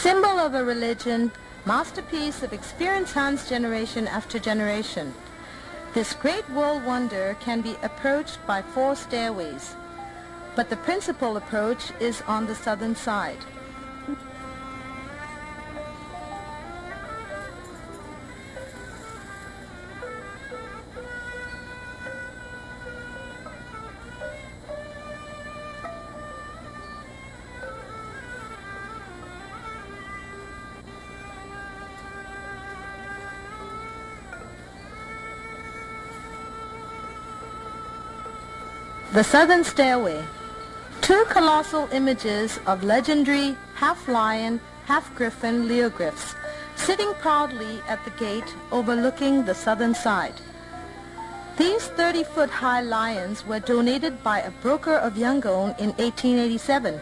symbol of a religion, masterpiece of experience hands generation after generation. This great world wonder can be approached by 4 stairways, but the principal approach is on the southern side. The Southern Stairway. 2 colossal images of legendary half-lion, half-griffin leogryphs sitting proudly at the gate overlooking the southern side. These 30-foot high lions were donated by a broker of Yangon in 1887.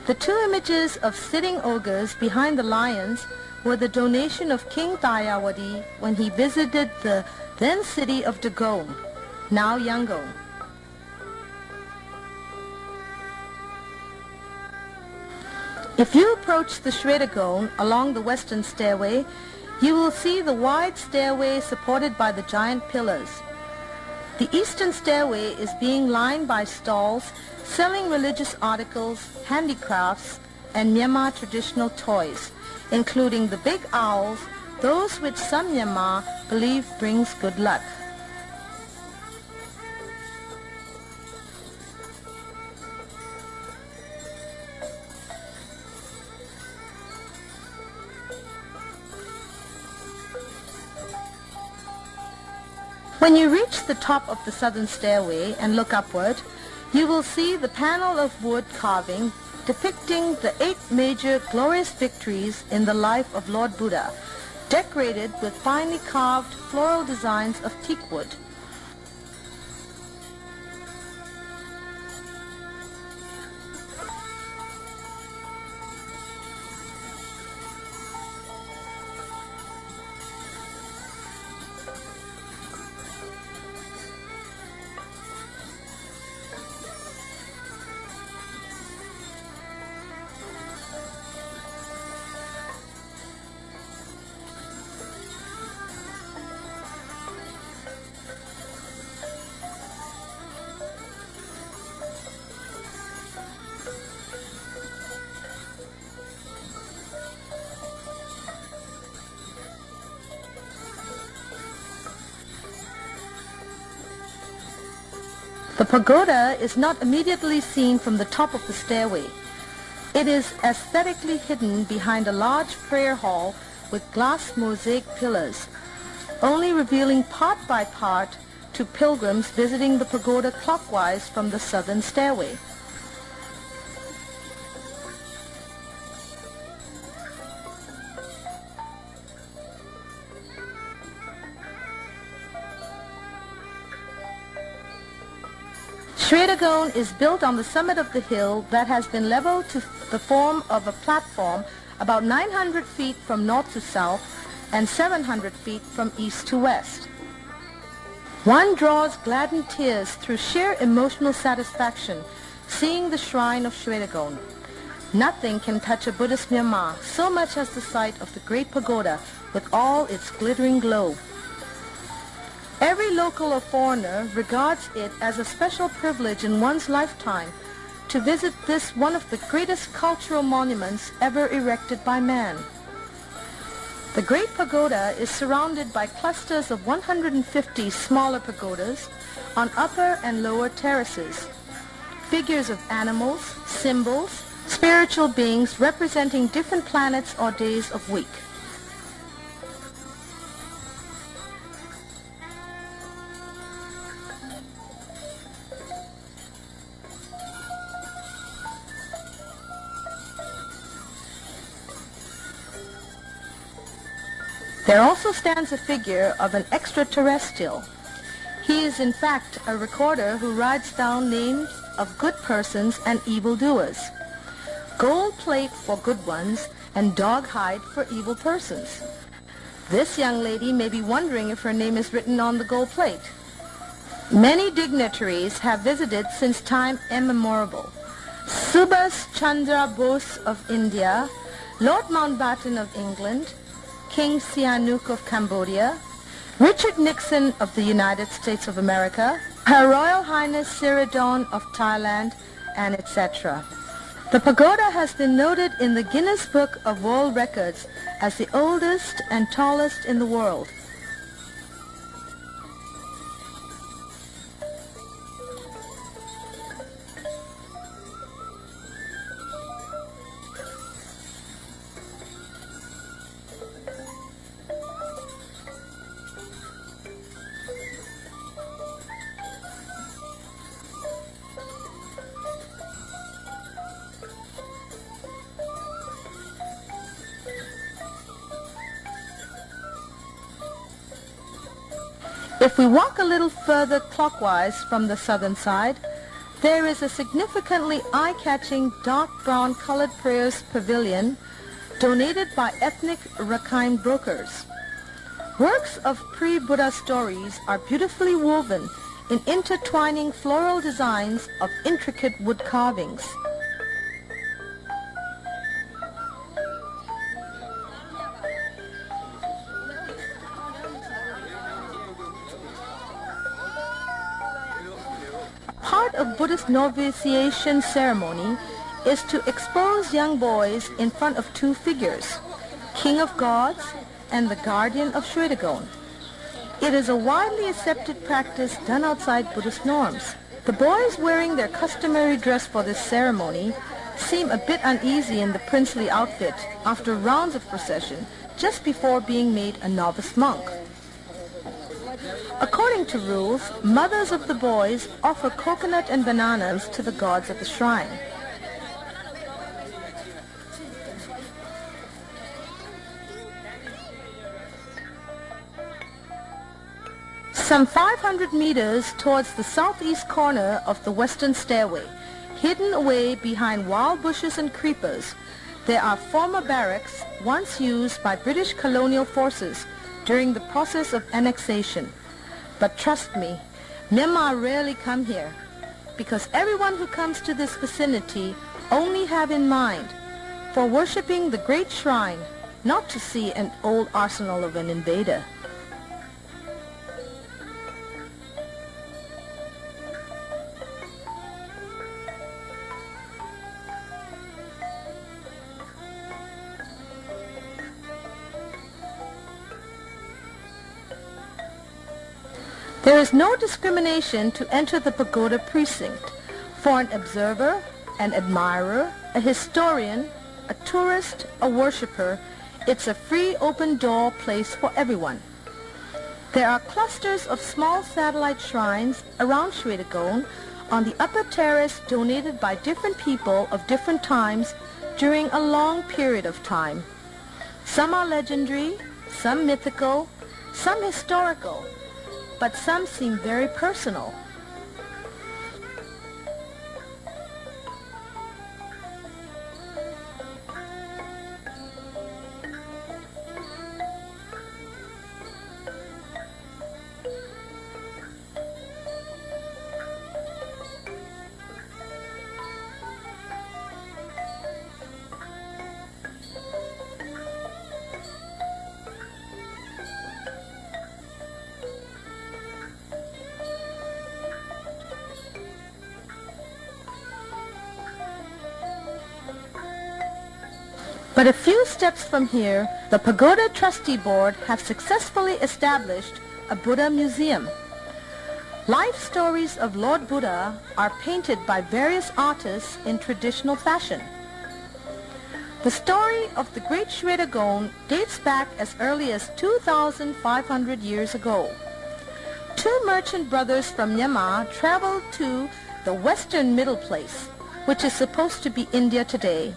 The 2 images of sitting ogres behind the lions were the donation of King Tayawadi when he visited the then city of Dagon, now Yangon. If you approach the Shwe Dagon along the western stairway, you will see the wide stairway supported by the giant pillars. The eastern stairway is being lined by stalls selling religious articles, handicrafts, and Myanmar traditional toys, including the big owls, those which some Myanmar believe brings good luck. When you reach the top of the southern stairway and look upward, you will see the panel of wood carving depicting the 8 major glorious victories in the life of Lord Buddha, decorated with finely carved floral designs of teak wood. The pagoda is not immediately seen from the top of the stairway. It is aesthetically hidden behind a large prayer hall with glass mosaic pillars, only revealing part by part to pilgrims visiting the pagoda clockwise from the southern stairway. Shwe Dagon is built on the summit of the hill that has been leveled to the form of a platform about 900 feet from north to south and 700 feet from east to west. One draws gladdened tears through sheer emotional satisfaction seeing the shrine of Shwe Dagon. Nothing can touch a Buddhist Myanmar so much as the sight of the great pagoda with all its glittering globe. Every local or foreigner regards it as a special privilege in one's lifetime to visit this one of the greatest cultural monuments ever erected by man. The Great Pagoda is surrounded by clusters of 150 smaller pagodas on upper and lower terraces. Figures of animals, symbols, spiritual beings representing different planets or days of week. There also stands a figure of an extraterrestrial. He is in fact a recorder who writes down names of good persons and evildoers. Gold plate for good ones and dog hide for evil persons. This young lady may be wondering if her name is written on the gold plate. Many dignitaries have visited since time immemorial. Subhas Chandra Bose of India, Lord Mountbatten of England, King Sihanouk of Cambodia, Richard Nixon of the United States of America, Her Royal Highness Shwe Dagon of Thailand, and etc. The pagoda has been noted in the Guinness Book of World Records as the oldest and tallest in the world. If we walk a little further clockwise from the southern side, there is a significantly eye-catching dark brown colored prayers pavilion donated by ethnic Rakhine brokers. Works of pre-Buddha stories are beautifully woven in intertwining floral designs of intricate wood carvings. Part of Buddhist novitiation ceremony is to expose young boys in front of two figures, King of Gods and the Guardian of Shwe Dagon. It is a widely accepted practice done outside Buddhist norms. The boys wearing their customary dress for this ceremony seem a bit uneasy in the princely outfit after rounds of procession just before being made a novice monk. According to rules, mothers of the boys offer coconut and bananas to the gods at the shrine. Some 500 meters towards the southeast corner of the western stairway, hidden away behind wild bushes and creepers, there are former barracks once used by British colonial forces during the process of annexation. But trust me, Myanmar rarely come here, because everyone who comes to this vicinity only have in mind for worshipping the great shrine, not to see an old arsenal of an invader. There is no discrimination to enter the pagoda precinct. For an observer, an admirer, a historian, a tourist, a worshipper, it's a free open-door place for everyone. There are clusters of small satellite shrines around Shwe Dagon on the upper terrace donated by different people of different times during a long period of time. Some are legendary, some mythical, some historical, but some seem very personal. But a few steps from here, the Pagoda Trustee Board have successfully established a Buddha museum. Life stories of Lord Buddha are painted by various artists in traditional fashion. The story of the great Shwe Dagon dates back as early as 2,500 years ago. Two merchant brothers from Myanmar traveled to the western middle place, which is supposed to be India today,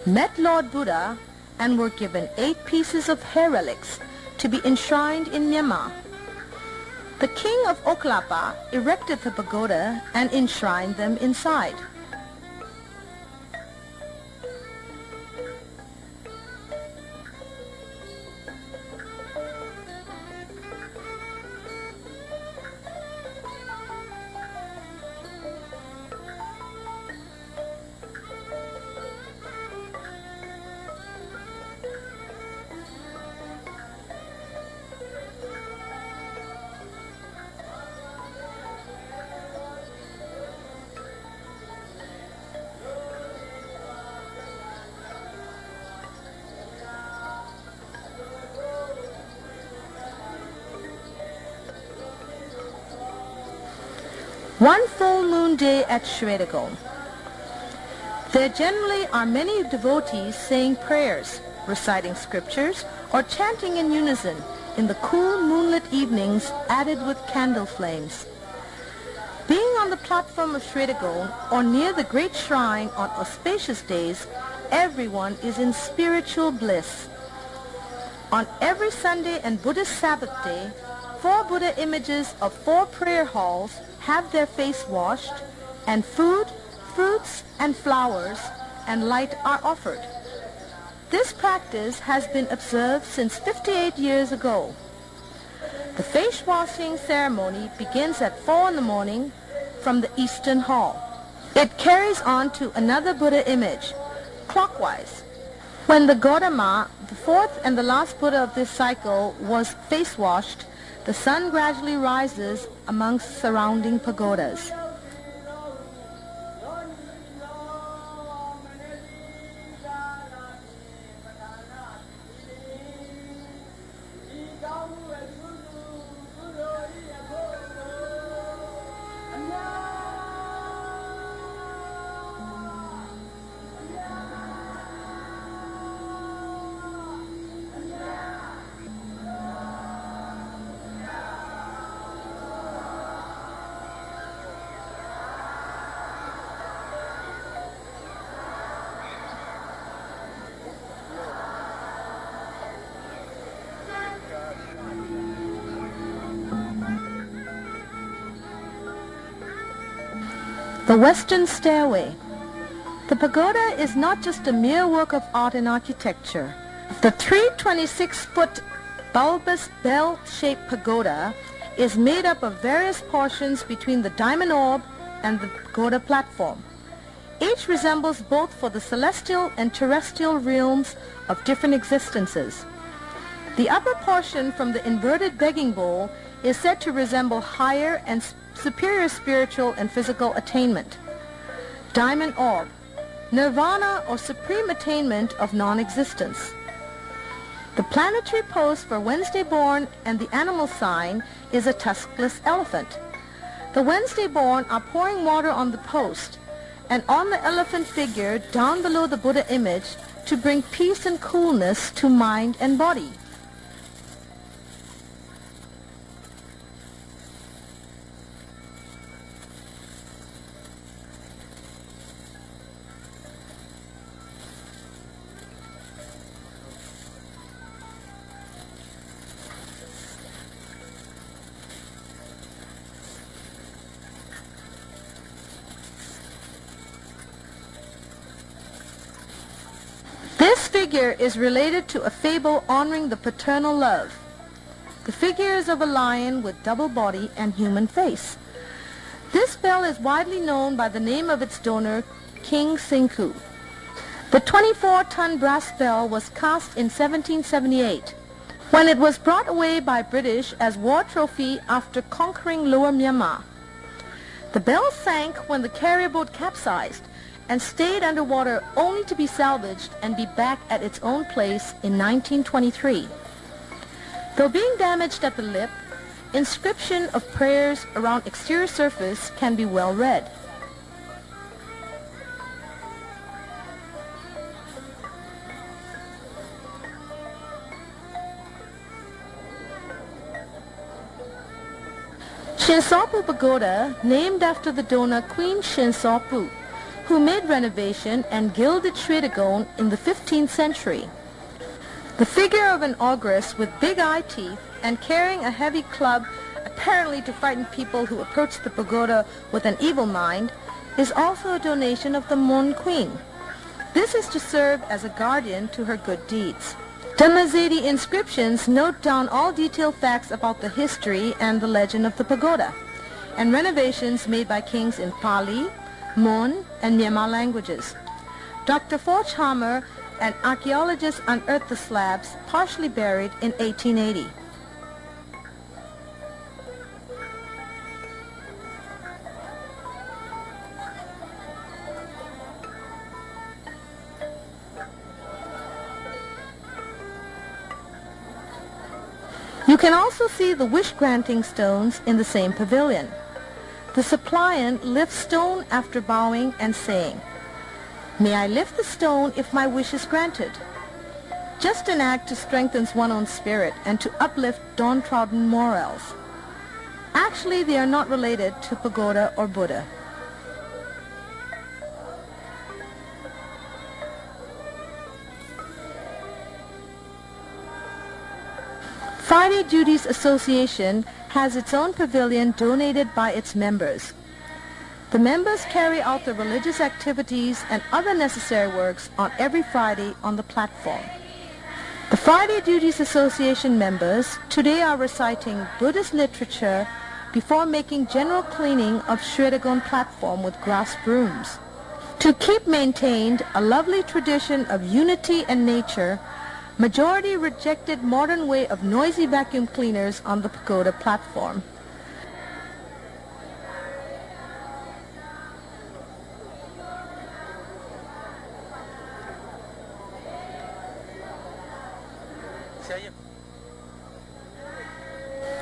met Lord Buddha, and were given 8 pieces of hair relics to be enshrined in Myanmar. The king of Oklapa erected the pagoda and enshrined them inside. One full moon day at Shwe Dagon. There generally are many devotees saying prayers, reciting scriptures, or chanting in unison in the cool moonlit evenings added with candle flames. Being on the platform of Shwe Dagon or near the great shrine on auspicious days, everyone is in spiritual bliss. On every Sunday and Buddhist Sabbath day, 4 Buddha images of 4 prayer halls have their face washed, and food, fruits, and flowers and light are offered. This practice has been observed since 58 years ago. The face washing ceremony begins at 4 in the morning from the Eastern Hall. It carries on to another Buddha image, clockwise. When the Gautama, the 4th and the last Buddha of this cycle, was face washed, the sun gradually rises amongst surrounding pagodas. The Western Stairway. The pagoda is not just a mere work of art and architecture. The 326-foot bulbous bell-shaped pagoda is made up of various portions between the diamond orb and the pagoda platform. Each resembles both for the celestial and terrestrial realms of different existences. The upper portion from the inverted begging bowl is said to resemble higher and superior spiritual and physical attainment. Diamond orb, nirvana or supreme attainment of non-existence. The planetary post for Wednesday born and the animal sign is a tuskless elephant. The Wednesday born are pouring water on the post and on the elephant figure down below the Buddha image to bring peace and coolness to mind and body. This figure is related to a fable honoring the paternal love. The figure is of a lion with double body and human face. This bell is widely known by the name of its donor, King Sinku. The 24-ton brass bell was cast in 1778, when it was brought away by British as war trophy after conquering Lower Myanmar. The bell sank when the carrier boat capsized and stayed underwater only to be salvaged and be back at its own place in 1923. Though being damaged at the lip, inscription of prayers around exterior surface can be well read. Shinsopu Pagoda, named after the donor Queen Shinsopu, who made renovation and gilded Shwe Dagon in the 15th century. The figure of an ogress with big eye teeth and carrying a heavy club, apparently to frighten people who approach the pagoda with an evil mind, is also a donation of the Mon Queen. This is to serve as a guardian to her good deeds. Dhammazzedi inscriptions note down all detailed facts about the history and the legend of the pagoda, and renovations made by kings in Pali, Mon, and Myanmar languages. Dr. Forchhammer, an archaeologist, unearthed the slabs, partially buried in 1880. You can also see the wish-granting stones in the same pavilion. The suppliant lifts stone after bowing and saying, "May I lift the stone if my wish is granted?" Just an act to strengthen one's own spirit and to uplift downtrodden morals. Actually, they are not related to pagoda or Buddha. Friday Duties Association has its own pavilion donated by its members. The members carry out their religious activities and other necessary works on every Friday on the platform. The Friday Duties Association members today are reciting Buddhist literature before making general cleaning of Shwe Dagon platform with grass brooms. To keep maintained a lovely tradition of unity and nature, majority rejected modern way of noisy vacuum cleaners on the pagoda platform.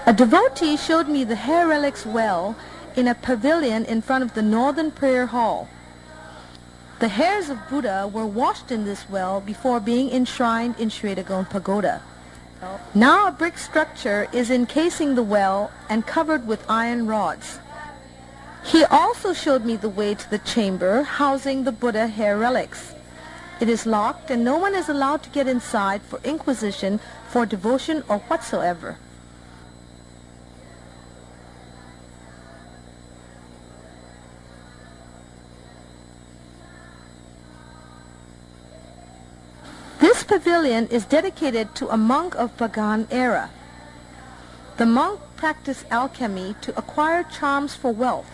A devotee showed me the hair relics well in a pavilion in front of the Northern Prayer Hall. The hairs of Buddha were washed in this well before being enshrined in Shwe Dagon Pagoda. Now a brick structure is encasing the well and covered with iron rods. He also showed me the way to the chamber housing the Buddha hair relics. It is locked and no one is allowed to get inside for inquisition, for devotion or whatsoever. This pavilion is dedicated to a monk of Pagan era. The monk practiced alchemy to acquire charms for wealth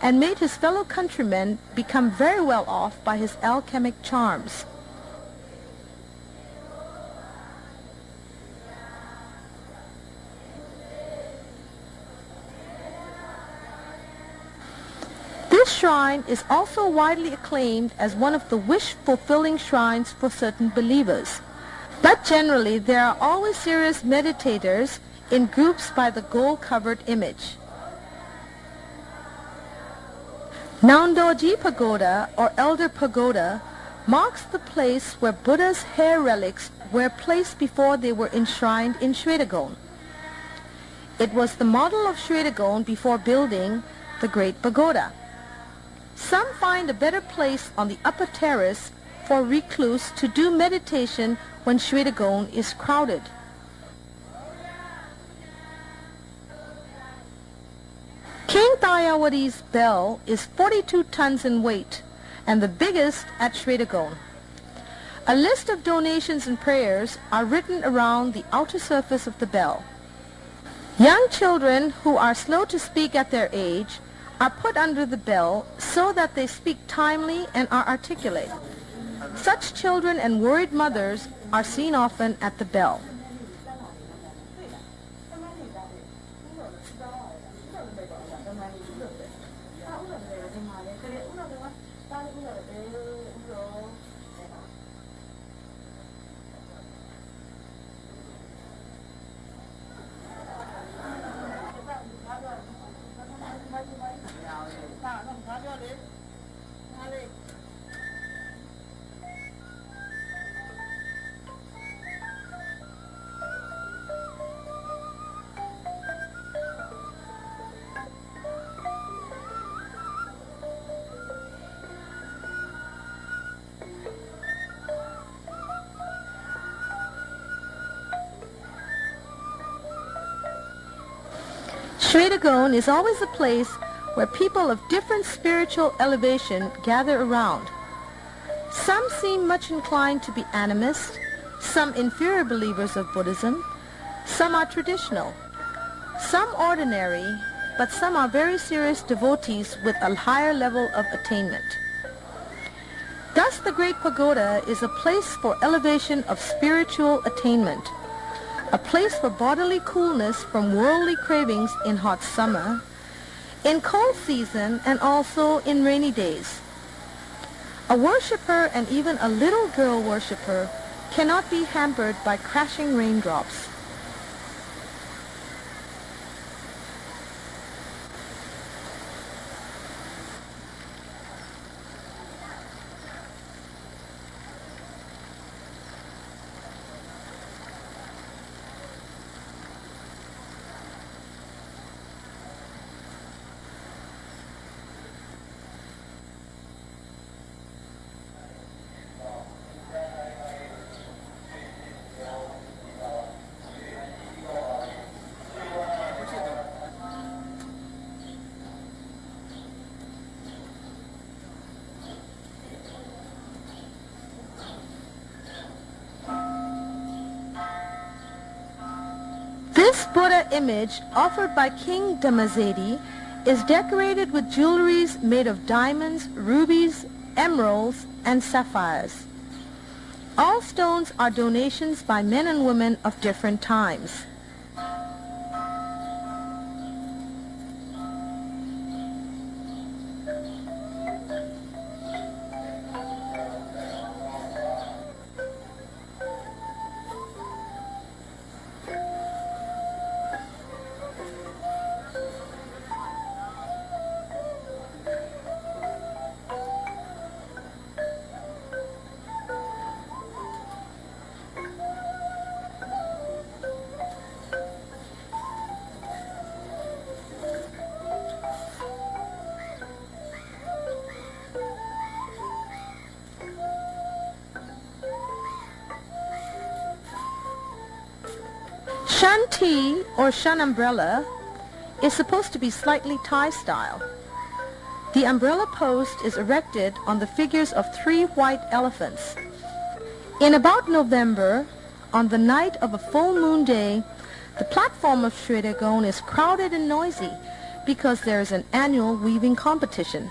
and made his fellow countrymen become very well off by his alchemic charms. This shrine is also widely acclaimed as one of the wish-fulfilling shrines for certain believers. But generally, there are always serious meditators in groups by the gold-covered image. Naundoji Pagoda, or Elder Pagoda, marks the place where Buddha's hair relics were placed before they were enshrined in Shwe Dagon. It was the model of Shwe Dagon before building the Great Pagoda. Some find a better place on the upper terrace for recluse to do meditation when Shwe Dagon is crowded. King Thayawadi's bell is 42 tons in weight and the biggest at Shwe Dagon. A list of donations and prayers are written around the outer surface of the bell. Young children who are slow to speak at their age are put under the bell so that they speak timely and are articulate. Such children and worried mothers are seen often at the bell. Shwe Dagon is always a place where people of different spiritual elevation gather around. Some seem much inclined to be animist, some inferior believers of Buddhism, some are traditional, some ordinary, but some are very serious devotees with a higher level of attainment. Thus the Great Pagoda is a place for elevation of spiritual attainment, a place for bodily coolness from worldly cravings in hot summer, in cold season, and also in rainy days. A worshipper, and even a little girl worshipper, cannot be hampered by crashing raindrops. Buddha image, offered by King Dhammasedi, is decorated with jewelries made of diamonds, rubies, emeralds, and sapphires. All stones are donations by men and women of different times. Shanti, or Shan umbrella, is supposed to be slightly Thai style. The umbrella post is erected on the figures of 3 white elephants. In about November, on the night of a full moon day, the platform of Shwe Dagon is crowded and noisy because there is an annual weaving competition.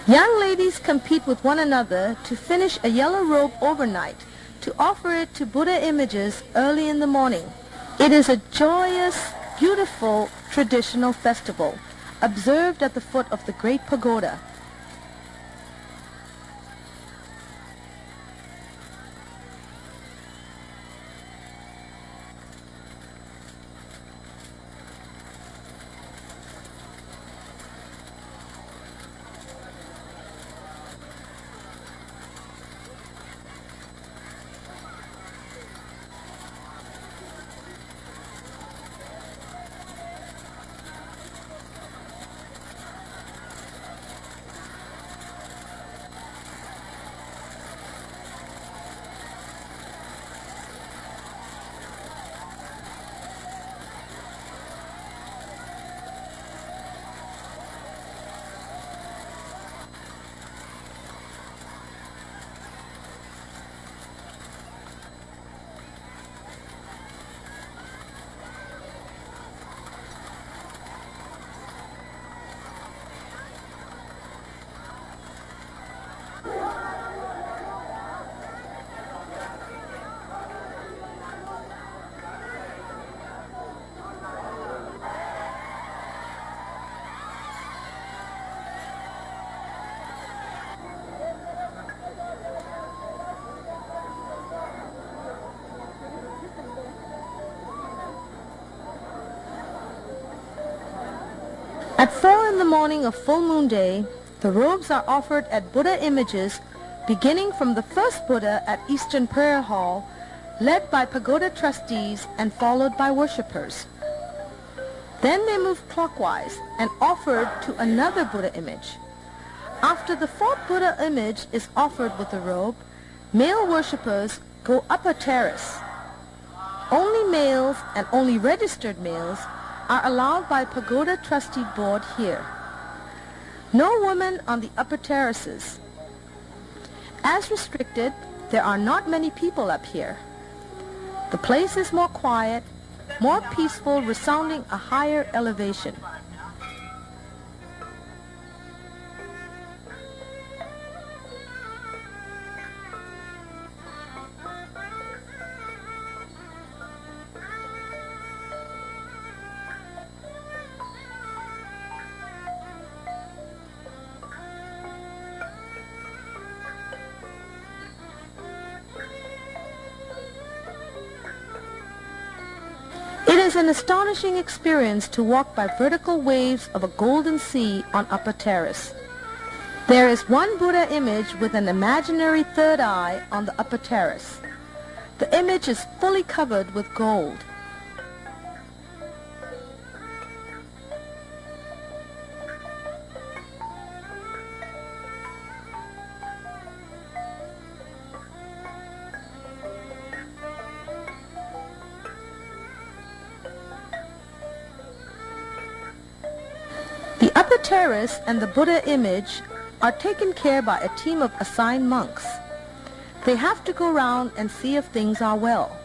Young ladies compete with one another to finish a yellow robe overnight to offer it to Buddha images early in the morning. It is a joyous, beautiful, traditional festival observed at the foot of the Great Pagoda. At 4 in the morning of full moon day, the robes are offered at Buddha images beginning from the first Buddha at Eastern Prayer Hall, led by pagoda trustees and followed by worshippers. Then they move clockwise and offered to another Buddha image. After the 4th Buddha image is offered with the robe, male worshippers go up a terrace. Only males and only registered males are allowed by Pagoda Trustee Board here. No women on the upper terraces. As restricted, there are not many people up here. The place is more quiet, more peaceful, resounding a higher elevation. It is an astonishing experience to walk by vertical waves of a golden sea on upper terrace. There is one Buddha image with an imaginary third eye on the upper terrace. The image is fully covered with gold. terrace and the Buddha image are taken care by a team of assigned monks. They have to go round and see if things are well.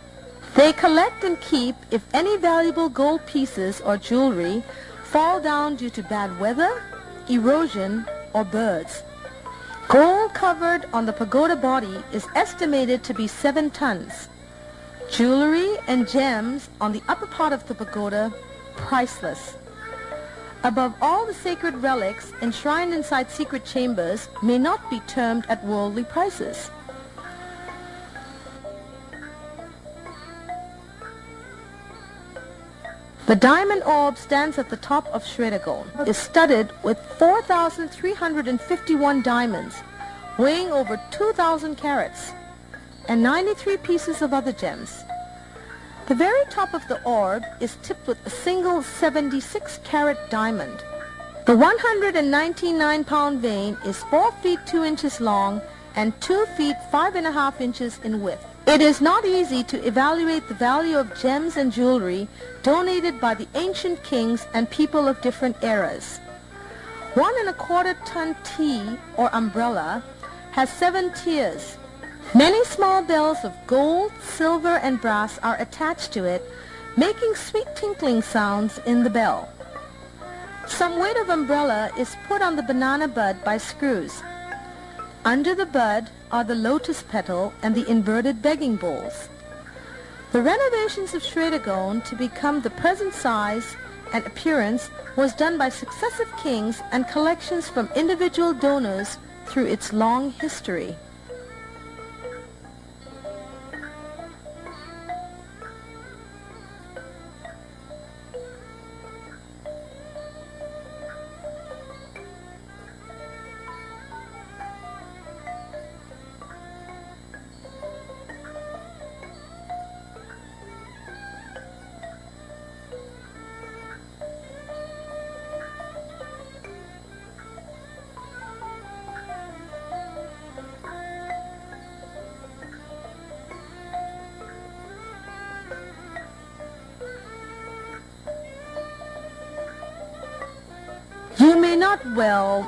They collect and keep if any valuable gold pieces or jewelry fall down due to bad weather, erosion, or birds. Gold covered on the pagoda body is estimated to be 7 tons. Jewelry and gems on the upper part of the pagoda, priceless. Above all, the sacred relics enshrined inside secret chambers may not be termed at worldly prices. The diamond orb stands at the top of Shwe Dagon. It is studded with 4,351 diamonds, weighing over 2,000 carats, and 93 pieces of other gems. The very top of the orb is tipped with a single 76-carat diamond. The 199-pound vein is 4 feet 2 inches long and 2 feet 5.5 inches in width. It is not easy to evaluate the value of gems and jewelry donated by the ancient kings and people of different eras. 1.25 ton tea or umbrella has 7 tiers. Many small bells of gold, silver, and brass are attached to it, making sweet tinkling sounds in the bell. Some weight of umbrella is put on the banana bud by screws. Under the bud are the lotus petal and the inverted begging bowls. The renovations of Shwe Dagon to become the present size and appearance was done by successive kings and collections from individual donors through its long history.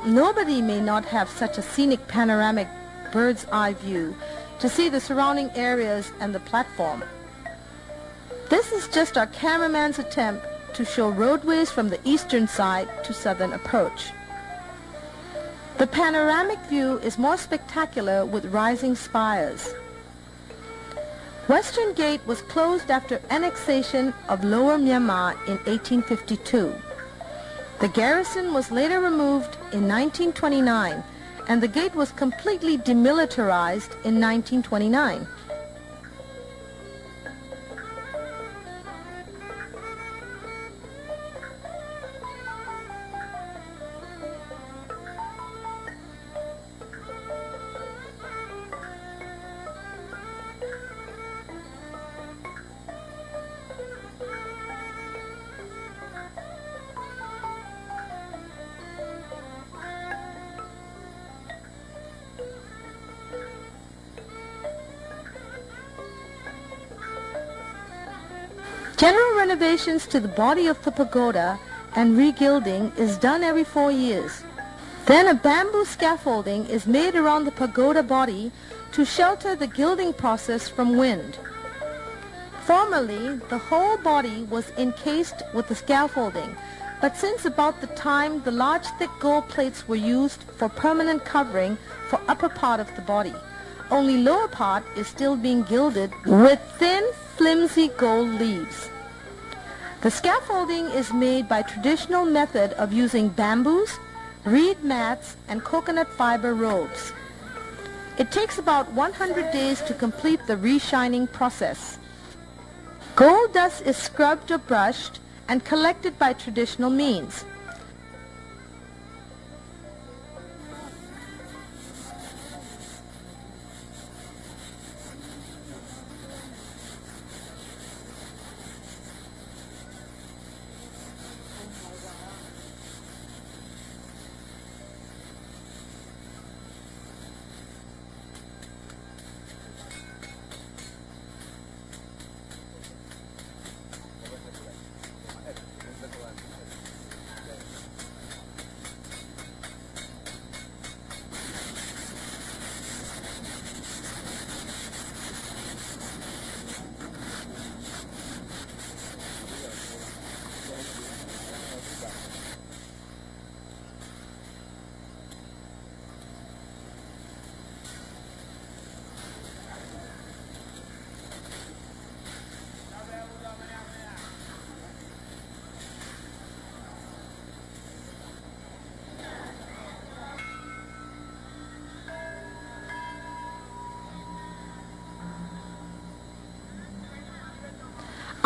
Nobody may not have such a scenic panoramic bird's eye view to see the surrounding areas and the platform. This is just our cameraman's attempt to show roadways from the eastern side to southern approach. The panoramic view is more spectacular with rising spires. Western Gate was closed after annexation of Lower Myanmar in 1852. The garrison was later removed in 1929, and the gate was completely demilitarized in 1929. General renovations to the body of the pagoda and regilding is done every 4 years. Then a bamboo scaffolding is made around the pagoda body to shelter the gilding process from wind. Formerly, the whole body was encased with the scaffolding, but since about the time the large thick gold plates were used for permanent covering for upper part of the body, only lower part is still being gilded with thin, flimsy gold leaves. The scaffolding is made by traditional method of using bamboos, reed mats, and coconut fiber robes. It takes about 100 days to complete the reshining process. Gold dust is scrubbed or brushed and collected by traditional means.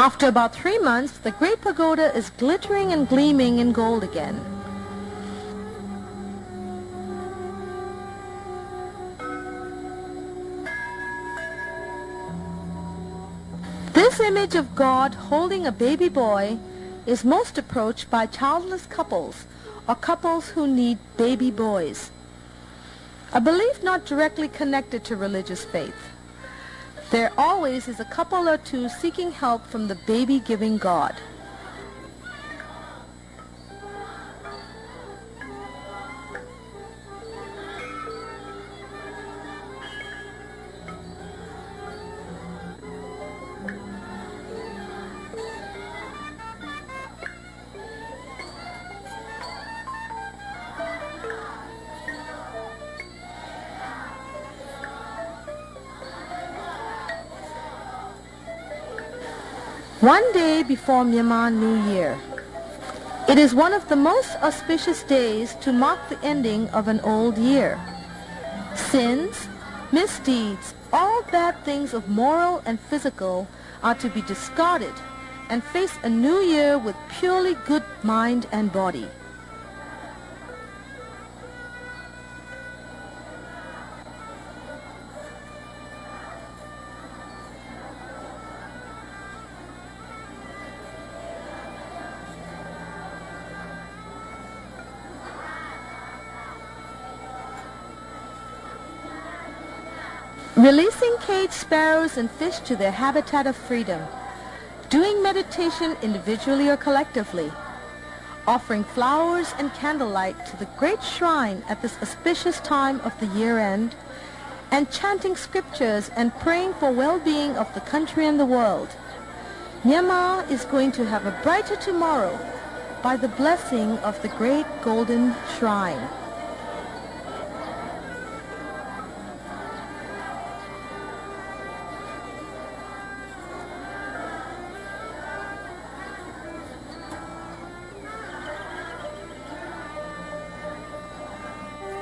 After about 3 months, the great pagoda is glittering and gleaming in gold again. This image of God holding a baby boy is most approached by childless couples or couples who need baby boys, a belief not directly connected to religious faith. There always is a couple or two seeking help from the baby-giving God. One day before Myanmar New Year. It is one of the most auspicious days to mark the ending of an old year. Sins, misdeeds, all bad things of moral and physical are to be discarded and face a new year with purely good mind and body. Releasing caged sparrows and fish to their habitat of freedom, doing meditation individually or collectively, offering flowers and candlelight to the great shrine at this auspicious time of the year-end, and chanting scriptures and praying for well-being of the country and the world. Myanmar is going to have a brighter tomorrow by the blessing of the great golden shrine.